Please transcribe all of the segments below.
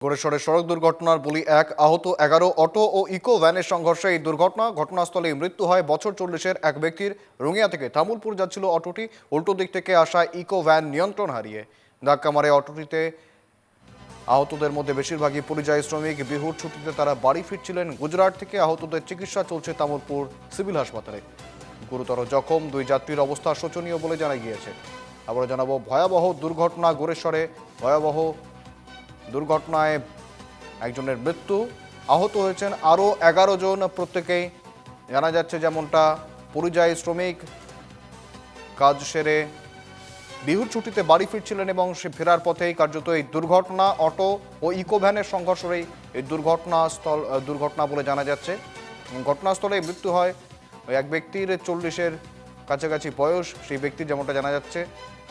গড়েশ্বরে সড়ক দুর্ঘটনার বলি এক, আহত 11। অটো ও ইকো ভ্যানের সংঘর্ষে এই দুর্ঘটনা। ঘটনাস্থলেই মৃত্যু হয় বছর 40-এর এক ব্যক্তির। রঙিয়া থেকে তামুলপুর যাচ্ছিল অটোটি। উল্টো দিক থেকে আসা ইকো ভ্যান নিয়ন্ত্রণ হারিয়ে ধাক্কা মারে অটোটিতে। আহতদের মধ্যে বেশিরভাগই পরিযায়ী শ্রমিক। বিহুর ছুটিতে তারা বাড়ি ফিরছিলেন গুজরাট থেকে। আহতদের চিকিৎসা চলছে তামুলপুর সিভিল হাসপাতালে। গুরুতর জখম দুই যাত্রীর অবস্থা শোচনীয় বলে জানা গিয়েছে। আবার জানাবো ভয়াবহ দুর্ঘটনা গড়েশ্বরে। ভয়াবহ দুর্ঘটনায় একজনের মৃত্যু, আহত হয়েছেন আরও 11 জন। প্রত্যেকেই জানা যাচ্ছে যেমনটা পরিযায়ী শ্রমিক, কাজ সেরে বিহুর ছুটিতে বাড়ি ফিরছিলেন এবং সে ফেরার পথেই কার্যত এই দুর্ঘটনা। অটো ও ইকো ভ্যানের সংঘর্ষেই এই দুর্ঘটনা বলে জানা যাচ্ছে। ঘটনাস্থলে মৃত্যু হয় ওই এক ব্যক্তির। 40-এর কাছাকাছি বয়স সেই ব্যক্তির, যেমনটা জানা যাচ্ছে।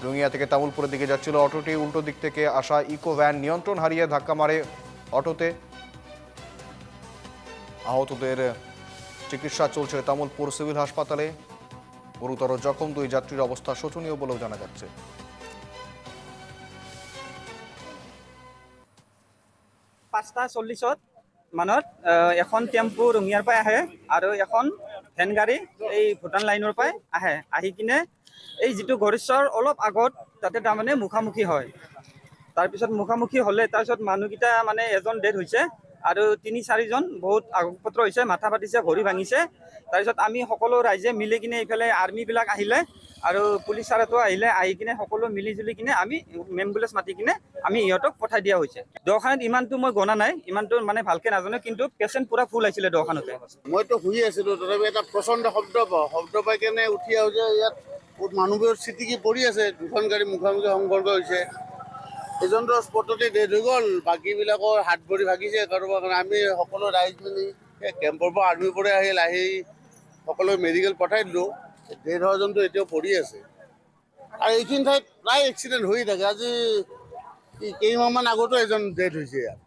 রঙিয়া থেকে তামুলপুরের দিকে যাচ্ছিল অটোটি। উল্টো দিক থেকে আসা ইকো ভ্যান নিয়ন্ত্রণ হারিয়ে ধাক্কা মারে অটোতে। আহতদের চিকিৎসা চলছে তামুলপুর সিভিল হাসপাতালে। গুরুতর জখম দুই যাত্রীর অবস্থা শোচনীয় বলেও জানা যাচ্ছে। 5:40 মানত এখন টেম্পু ৰঙিয়াৰ পৰা আহে আৰু এখন ভেন গাড়ী এই ভূটান লাইনৰ পৰা আহে। আহি কিনে এই যিটো গড়েশ্বৰ অলপ আগত তাতে তাৰমানে মুখামুখি হয়। তাৰপিছত মুখামুখি হ'লে তাৰপিছত মানুহকেইটা মানে এজন ডেড হৈছে আৰু 3-4জন বহুত আঘাতপ্ৰাপ্ত হৈছে, মাথা ফাটিছে, ভৰি ভাঙিছে। তাৰপিছত আমি সকলো ৰাইজে মিলি কিনে এইফালে আৰ্মিবিলাক আহিলে আৰু পুলিচ চাৰেতো আহিলে। আহি কিনে সকলো মিলি জুলি কিনে আমি এম্বুলেঞ্চ মাতি কিনে আমি ইহঁতক পঠাই দিয়া হৈছে। দোকানত ইমানটো মই গণা নাই, ইমানটো মানে ভালকে নাজানো, কিন্তু পেচেণ্ট পুৰা ফুল আহিছিলে দোকানতে। মইতো শুই আছিলোঁ, তথাপি এটা প্ৰচণ্ড শব্দ পাই কেনে উঠি আহোঁ যে ইয়াত মানুহবোৰ চিটিকি পৰি আছে। দুখন গাড়ী মুখামুখি সংঘৰ্ষ হৈছে। এজনটো স্পটতে ডেড হৈ গ'ল, বাকীবিলাকৰ হাত ভৰি ভাগিছে কাৰোবাৰ কাৰণে। আমি সকলো ৰাইজ মিলি এই কেম্পৰ পৰা আৰ্মিৰ পৰা আহি সকলো মেডিকেল পঠাই দিলোঁ। ডেড হোৱাজনটো এতিয়াও পৰি আছে। আৰু এইখিনি ঠাইত প্ৰায় এক্সিডেণ্ট হৈয়ে থাকে। আজি কেইমাহমান আগতো এজন ডেড হৈছে ইয়াত।